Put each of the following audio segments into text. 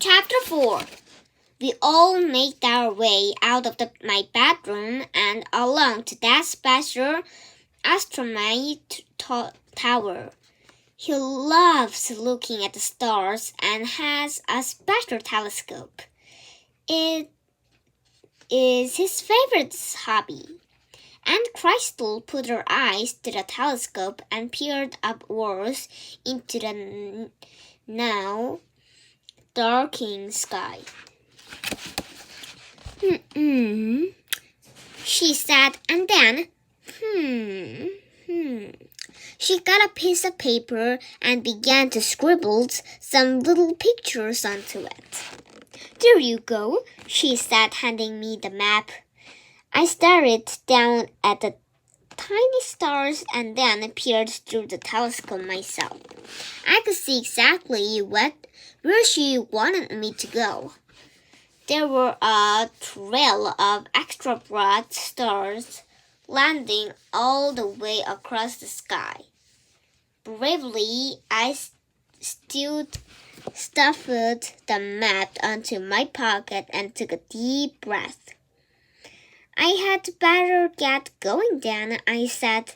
Chapter 4. We all made our way out of my bedroom and along to that special astronomy tower. He loves looking at the stars and has a special telescope. It is his favorite hobby. And Crystal put her eyes to the telescope and peered upwards into the now darkening sky. She said, and then, She got a piece of paper and began to scribble some little pictures onto it. There you go, she said, handing me the map. I stared down at the tiny stars and then peered through the telescope myself. I could see exactly where she wanted me to go. There were a trail of extra bright stars landing all the way across the sky. Bravely, I stuffed the map onto my pocket and took a deep breath. I had better get going then, I said.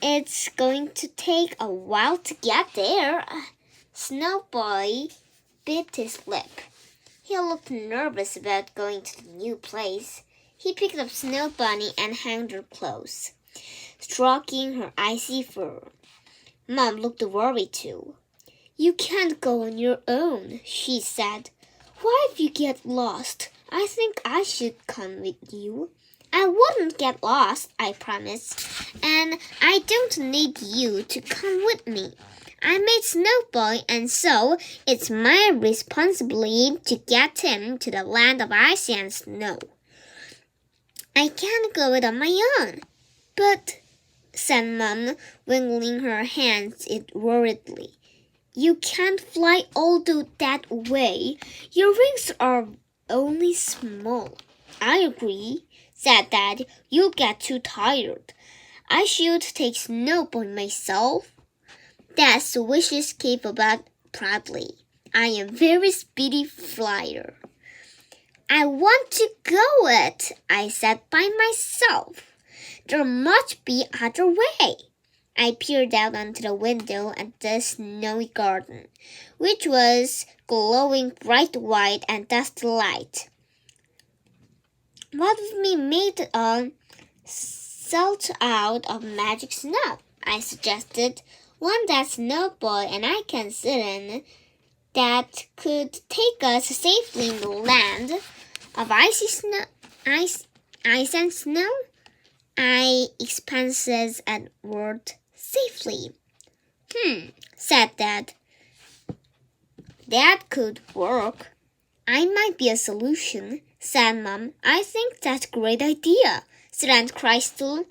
It's going to take a while to get there. Snowboy bit his lip. He looked nervous about going to the new place. He picked up Snow Bunny and hung her close, stroking her icy fur. Mom looked worried too. You can't go on your own, she said. What if you get lost? I think I should come with you. I wouldn't get lost, I promised, and I don't need you to come with me. I made Snowboy, and so it's my responsibility to get him to the land of ice and snow. I can't go it on my own. But, said Mom, wiggling her hands worriedly, you can't fly all that way. Your wings are only small. I agree, said Dad. You'll get too tired. I should take Snowboy myself. Dad swished his cape about proudly. I am a very speedy flyer. I want to go it, I said by myself. There must be other way. I peered out onto the window at the snowy garden, which was glowing bright white and dusty light. What if we made a salt out of magic snow? I suggested. One that Snowboy and I can sit in that could take us safely in the land of ice and snow. I expanses at word safely. Said Dad. That could work. I might be a solution, said Mom. I think that's a great idea, said Aunt Crystal.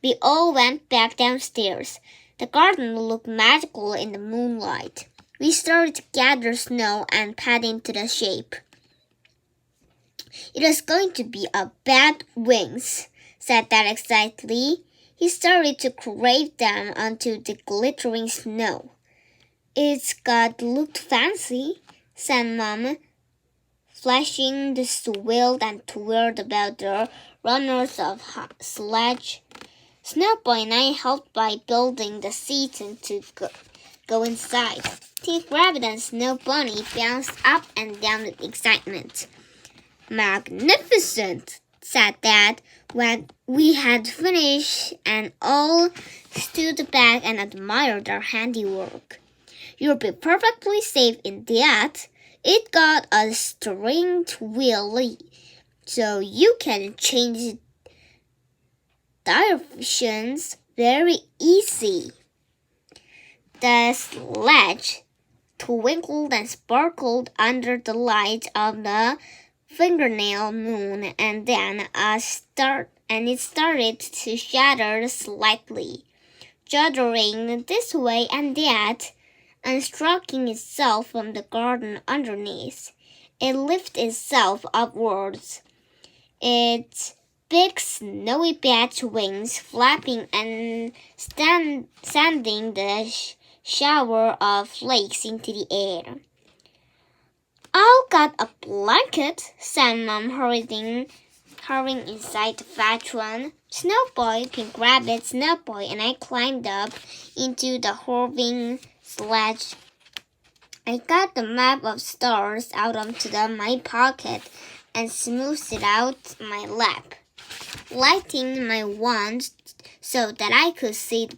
We all went back downstairs. The garden looked magical in the moonlight. We started to gather snow and pat into the shape. It was going to be a bad wings, said Dad excitedly. He started to crave down onto the glittering snow. It's looked fancy, said Mom, flashing the swirled and twirled about the runners of sledge. Snowboy and I helped by building the seats to go inside. Pink Rabbit and Snow Bunny bounced up and down with excitement. Magnificent, said Dad when we had finished and all stood back and admired our handiwork. You'll be perfectly safe in that. It got a steering wheel so you can change directions very easy. The sledge twinkled and sparkled under the light of the fingernail moon, and then it started to shudder slightly, juddering this way and that, and stroking itself from the garden underneath. It lifted itself upwards, its big snowy batch wings flapping and sending the shower of flakes into the air. I'll got a blanket, said Mom, hurrying inside to fetch one. Snowboy, Pink Rabbit, Snowboy, and I climbed up into the whirling sledge. I got the map of stars out onto my pocket and smoothed it out my lap, lighting my wand so that I could see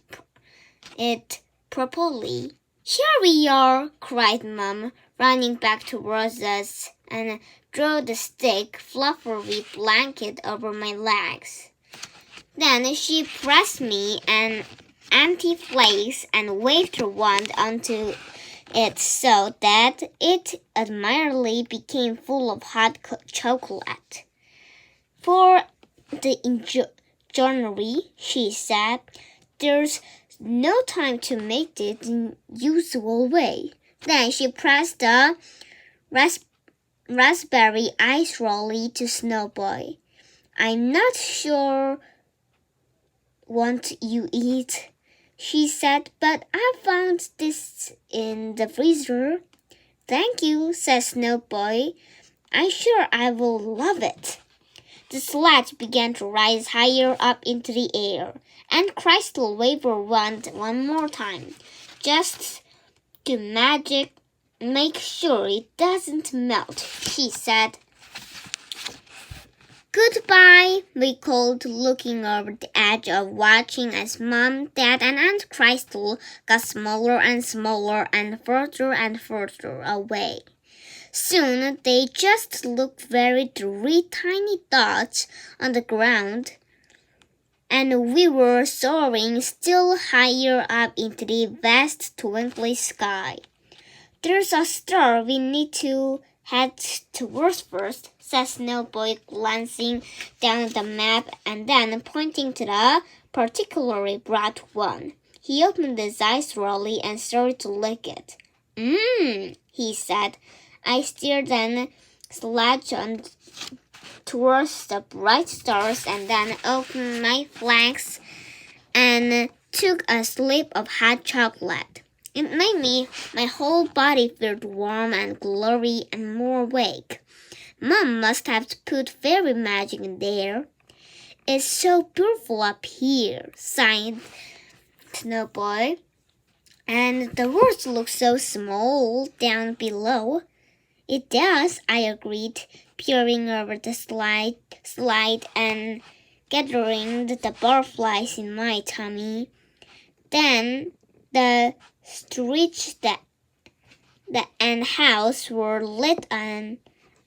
it properly. Here we are, cried Mom, running back towards us, and drew the thick, fluffy blanket over my legs. Then she pressed me an empty place and waved her wand onto it so that it admirably became full of hot chocolate. For the journey, she said, there's no time to make it in usual way. Then she pressed the raspberry ice rolly to Snowboy. I'm not sure what you eat, she said, but I found this in the freezer. Thank you, said Snowboy. I'm sure I will love it. The sledge began to rise higher up into the air, and Crystal waved her wand one more time, just to make sure it doesn't melt, she said. Goodbye, we called, looking over the edge of watching as Mom, Dad, and Aunt Crystal got smaller and smaller and further away. Soon they just looked very three tiny dots on the ground, and we were soaring still higher up into the vast twinkling sky. There's a star we need to head towards first, said Snowboy, glancing down the map and then pointing to the particularly bright one. He opened his eyes slowly and started to lick it. He said. I steered and sledged on towards the bright stars and then opened my flanks and took a sip of hot chocolate. It made my whole body feel warm and glowy and more awake. Mom must have put fairy magic in there. It's so beautiful up here, sighed Snowboy. And the world looks so small down below. It does, I agreed, peering over the slide and gathering the butterflies in my tummy. Then the streets and house were lit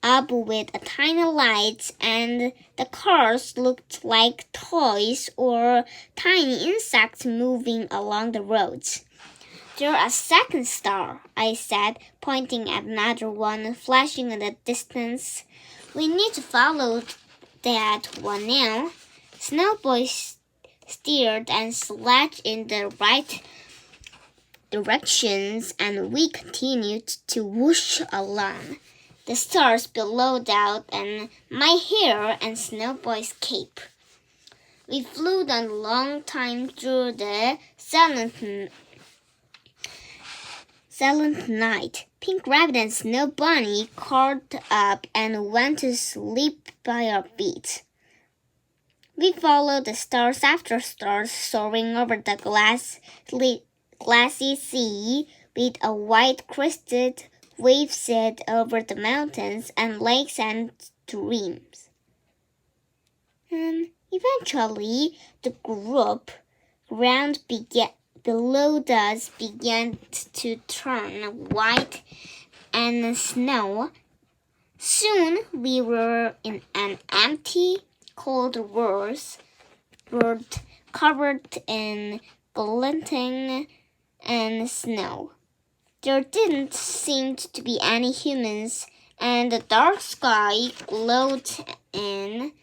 up with tiny lights, and the cars looked like toys or tiny insects moving along the roads. There's a second star, I said, pointing at another one flashing in the distance. We need to follow that one now. Snowboy steered and sledged in the right directions, and we continued to whoosh along. The stars billowed out and my hair and Snowboy's cape. We flew a long time through the silent night. Pink Rabbit and Snow Bunny curled up and went to sleep by our feet. We followed the stars after stars, soaring over the glassy sea with a white-crested wave set over the mountains and lakes and streams. And eventually, the ground below us began to turn white and snow. Soon we were in an empty, cold world covered in glinting and snow. There didn't seem to be any humans, and the dark sky glowed in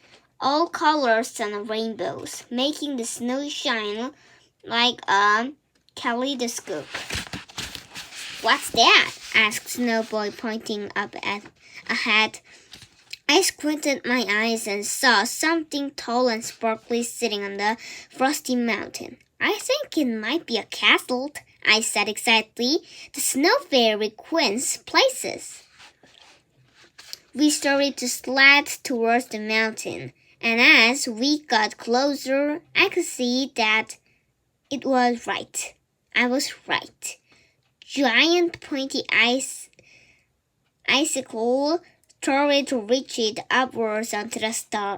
all colors and rainbows, making the snow shine like a kaleidoscope. What's that? Asked Snowboy, pointing up ahead. I squinted my eyes and saw something tall and sparkly sitting on the frosty mountain. I think it might be a castle, I said excitedly. The Snow Fairy Queen's places. We started to slide towards the mountain, and as we got closer, I could see that it was right. I was right. Giant pointy icicle started to reach it upwards onto the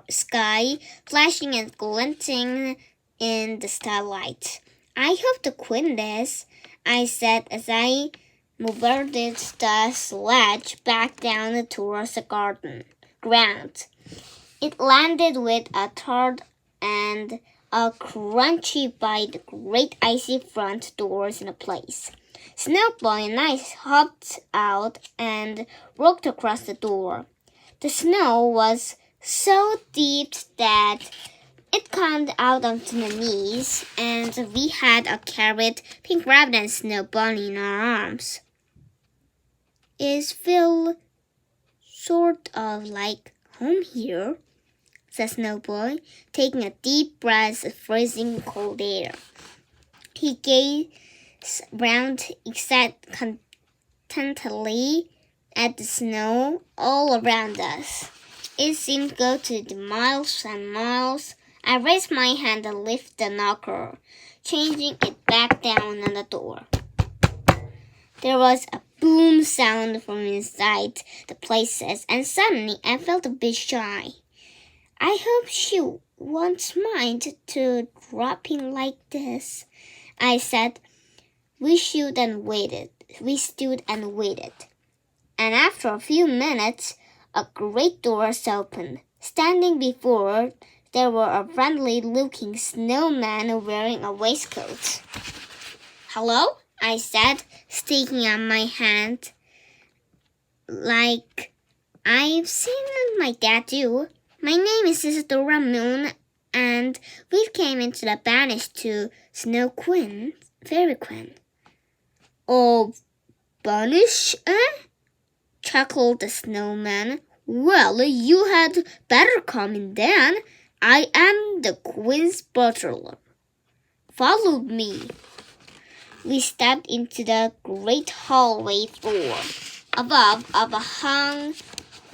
sky, flashing and glinting in the starlight. I hope to queen this, I said as I moved the sledge back down towards the ground. It landed with a thud and a crunchy by the great icy front doors in place. Snowboy and I hopped out and walked across the door. The snow was so deep that it climbed out onto the knees, and we had a carrot, pink rabbit, and snow bunny in our arms. It feels sort of like home here, said Snowboy, taking a deep breath of freezing cold air. He gazed round contentedly at the snow all around us. It seemed to go to the miles and miles. I raised my hand and lifted the knocker, changing it back down on the door. There was a boom sound from inside the places, and suddenly I felt a bit shy. I hope she won't mind to dropping like this, I said. We stood and waited. And after a few minutes, a great door opened. Standing before, there were a friendly-looking snowman wearing a waistcoat. Hello, I said, sticking out my hand like I've seen my dad do. My name is Isadoramun, and we came into the banish to Snow Queen, Fairy Queen. Oh, banish, eh? Chuckled the snowman. Well, you had better come in then. I am the Queen's butler. Follow me. We stepped into the great hallway floor. Above hung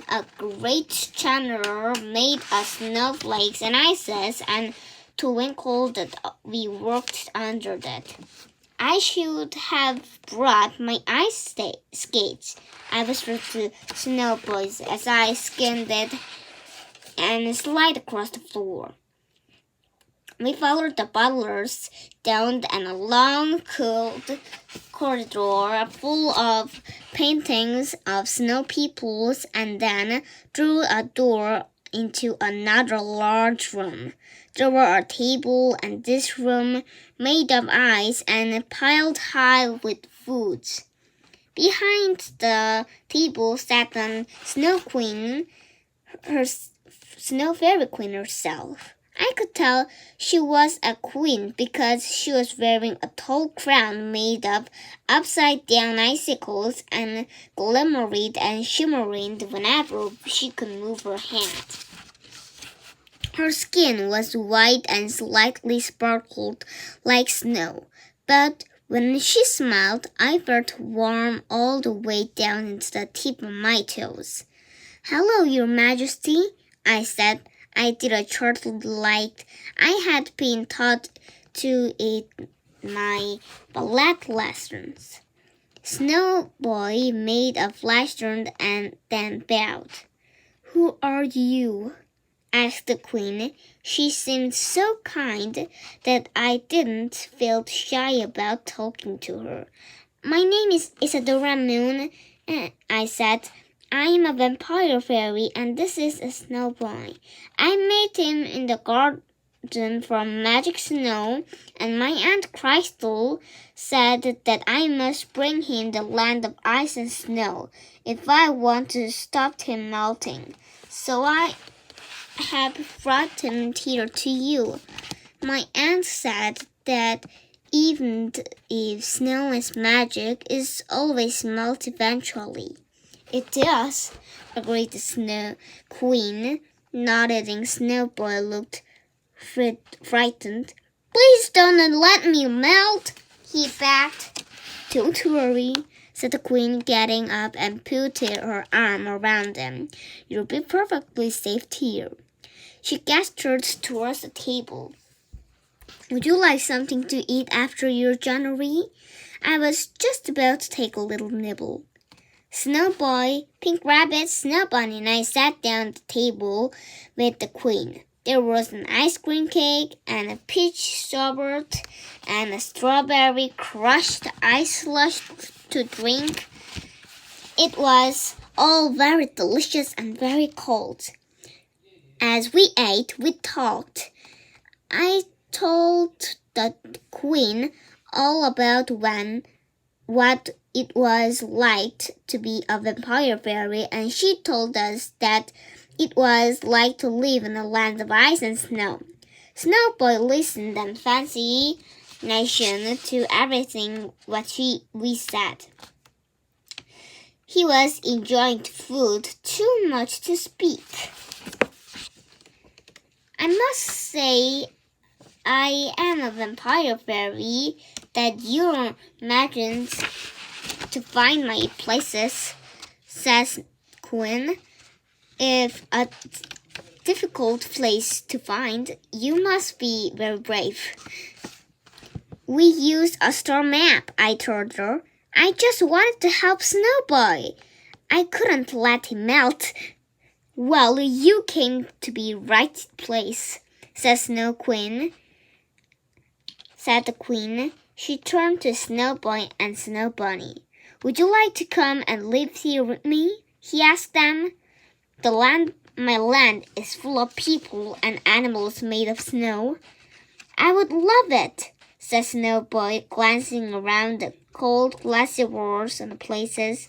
a great chandelier made of snowflakes and ices, and twinkled that we worked under that. I should have brought my ice skates, I whispered to Snowboy as I skimmed it and slid across the floor. We followed the butlers down a long, cold corridor full of paintings of snow peoples, and then through a door into another large room. There were a table and this room made of ice and piled high with foods. Behind the table sat a Snow Queen, her Snow Fairy Queen herself. I could tell she was a queen because she was wearing a tall crown made of upside-down icicles and glimmered and shimmered whenever she could move her hand. Her skin was white and slightly sparkled like snow, but when she smiled, I felt warm all the way down into the tip of my toes. Hello, Your Majesty, I said. I did a chortle like I had been taught to in my ballet lessons. Snowboy made a flash turn and then bowed. Who are you? Asked the Queen. She seemed so kind that I didn't feel shy about talking to her. My name is Isadoramun, I said. I am a vampire fairy, and this is a snowboy. I made him in the garden from magic snow, and my Aunt Crystal said that I must bring him the land of ice and snow if I want to stop him melting. So I have brought him here to you. My aunt said that even if snow is magic, it always melts eventually. It does, agreed the Snow Queen, nodding. Snowboy looked frightened. Please don't let me melt, he begged. Don't worry, said the Queen, getting up and putting her arm around them. "You'll be perfectly safe here." She gestured towards the table. "Would you like something to eat after your journey?" I was just about to take a little nibble. Snow Boy, Pink Rabbit, Snow Bunny, and I sat down at the table with the Queen. There was an ice cream cake and a peach sherbet and a strawberry crushed ice slush to drink. It was all very delicious and very cold. As we ate, we talked. I told the Queen all about what it was like to be a vampire fairy, and she told us that it was like to live in a land of ice and snow. Snow Boy listened and fascination to everything we said. He was enjoying the food too much to speak. I must say, I am a vampire fairy that you imagined to find my places, says Queen. If a difficult place to find, you must be very brave. We used a star map, I told her. I just wanted to help Snow Boy. I couldn't let him melt. Well, you came to the right place, said the Queen. She turned to Snow Boy and Snow Bunny. Would you like to come and live here with me? He asked them. My land is full of people and animals made of snow. I would love it, said Snow Boy, glancing around the cold, glassy walls and places.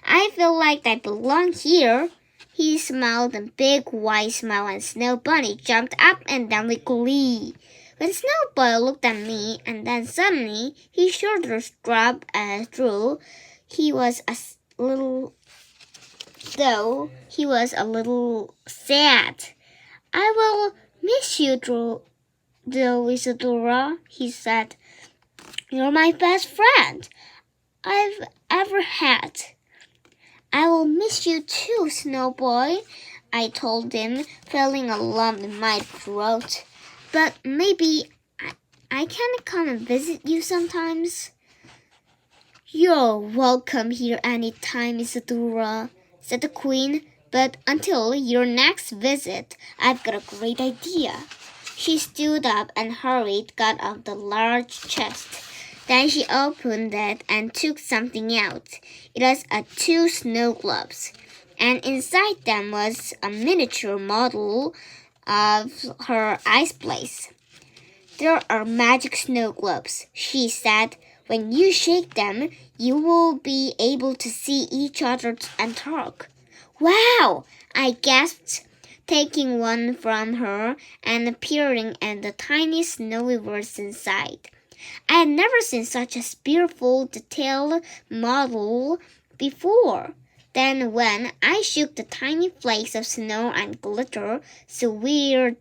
I feel like I belong here. He smiled a big white smile, and Snow Bunny jumped up and down with glee. When Snow Boy looked at me, and then suddenly his shoulders dropped through, he was a little sad. I will miss you, though, Isadora, he said. You're my best friend I've ever had. I will miss you too, Snow Boy, I told him, feeling a lump in my throat. But maybe I can come and visit you sometimes. You're welcome here anytime, Isadora, said the Queen. But until your next visit, I've got a great idea. She stood up and got out the large chest. Then she opened it and took something out. It was 2 snow globes, and inside them was a miniature model of her ice place. There are magic snow globes, she said. When you shake them, you will be able to see each other and talk. Wow! I gasped, taking one from her and peering at the tiny snowy words inside. I had never seen such a beautiful, detailed model before. Then when I shook the tiny flakes of snow and glitter swirled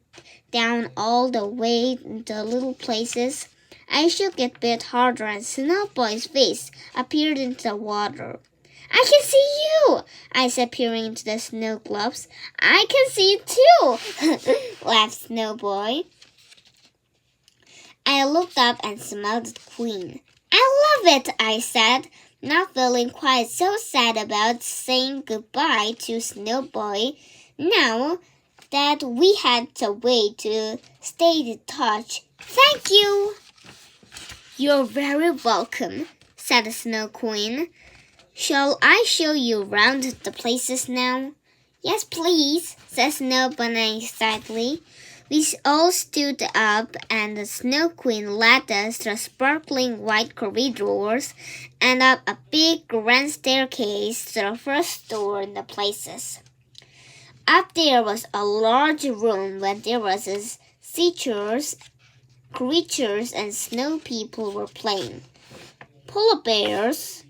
down all the way into little places, I shook it a bit harder and Snow Boy's face appeared into the water. I can see you, I said, peering into the snow globes. I can see you too, laughed Snow Boy. I looked up and smiled at the Queen. I love it, I said, not feeling quite so sad about saying goodbye to Snow Boy now that we had a way to stay in touch. Thank you. You're very welcome, said the Snow Queen. Shall I show you around the places now? Yes, please, said Snow Bunny excitedly. We all stood up, and the Snow Queen led us through sparkling white corridors and up a big grand staircase to the first door in the places. Up there was a large room where there was creatures and snow people were playing. Polar bears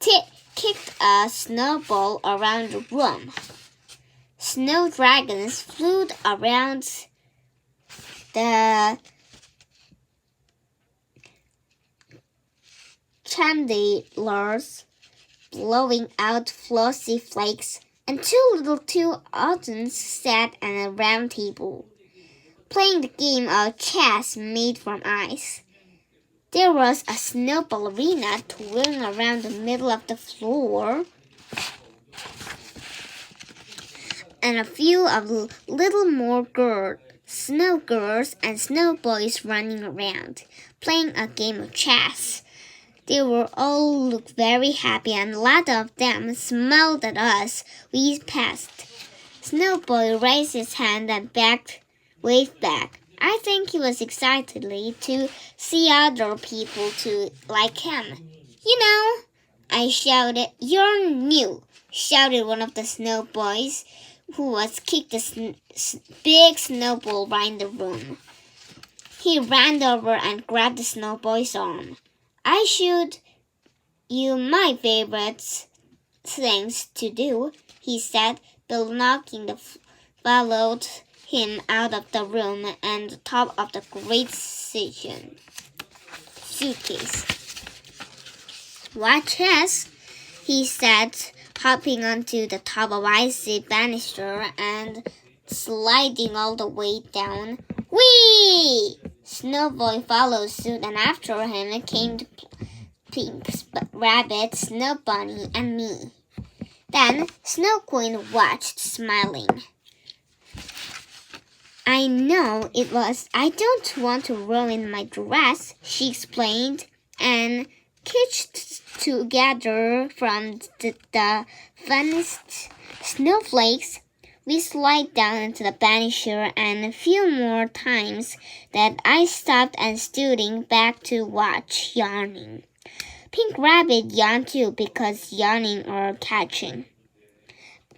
kicked a snowball around the room. Snow dragons flew around the chandeliers blowing out flossy flakes, and two autumns sat at a round table, playing the game of chess made from ice. There was a snow ballerina twirling around the middle of the floor, and a few of little more snow girls and snow boys running around, playing a game of chess. They were all looked very happy, and a lot of them smiled at us. We passed. Snow Boy raised his hand and waved back. I think he was excited to see other people too like him. You know, I shouted. You're new, shouted one of the snow boys, who was kicked a big snowball right in the room. He ran over and grabbed the snow boy's arm. I showed you my favorite things to do, he said. Bill knocking followed him out of the room and the top of the great suitcase. Watch us, he said, hopping onto the top of icy banister and sliding all the way down. Whee! Snowboy followed suit, and after him came the Pink Rabbit, Snow Bunny, and me. Then Snow Queen watched, smiling. I know it was. I don't want to ruin my dress, she explained, and kitched together from the funniest snowflakes. We slid down into the banister, and a few more times that I stopped and stood back to watch, yawning. Pink Rabbit yawned too, because yawning or catching.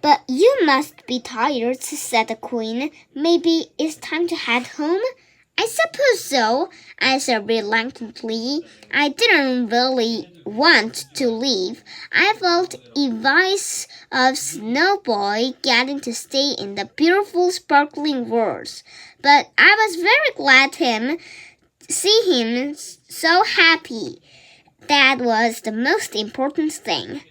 But you must be tired, said the Queen. Maybe it's time to head home? I suppose so, I said reluctantly. I didn't really want to leave. I felt envious of Snowboy getting to stay in the beautiful sparkling world, but I was very glad to see him so happy. That was the most important thing.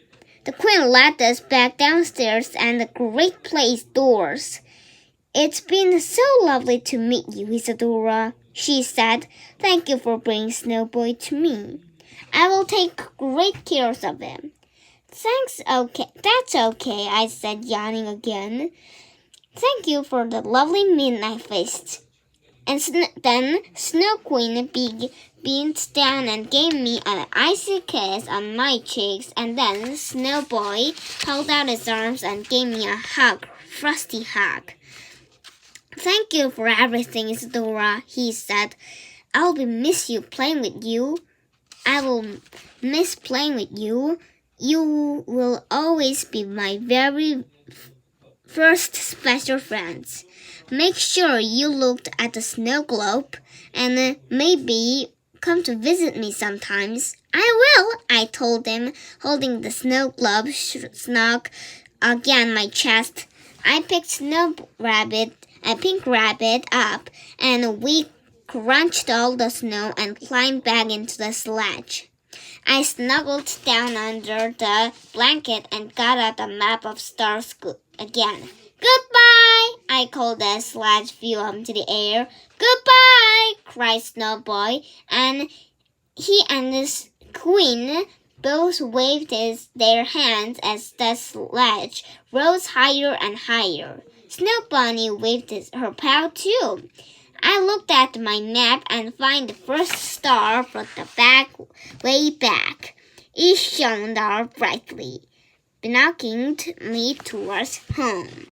The Queen led us back downstairs and the great place doors. It's been so lovely to meet you, Isadora, she said. Thank you for bringing Snowboy to me. I will take great care of him. Thanks, that's okay, I said, yawning again. Thank you for the lovely midnight feast. And then Snow Queen bent down and gave me an icy kiss on my cheeks, and then Snowboy held out his arms and gave me a frosty hug. Thank you for everything, Isadora, he said. I'll miss you playing with you. I will miss playing with you. You will always be my very first special friends. Make sure you looked at the snow globe and maybe come to visit me sometimes. I will, I told him, holding the snow globe snug against my chest. I picked Pink Rabbit up, and we crunched all the snow and climbed back into the sledge. I snuggled down under the blanket and got out the map of stars again. Goodbye! I called as sledge flew up into the air. Goodbye! Cried Snowboy, and he and his Queen both waved their hands as the sledge rose higher and higher. Snow Bunny waved her paw too. I looked at my map and found the first star from the way back. It shone out brightly, beckoning me towards home.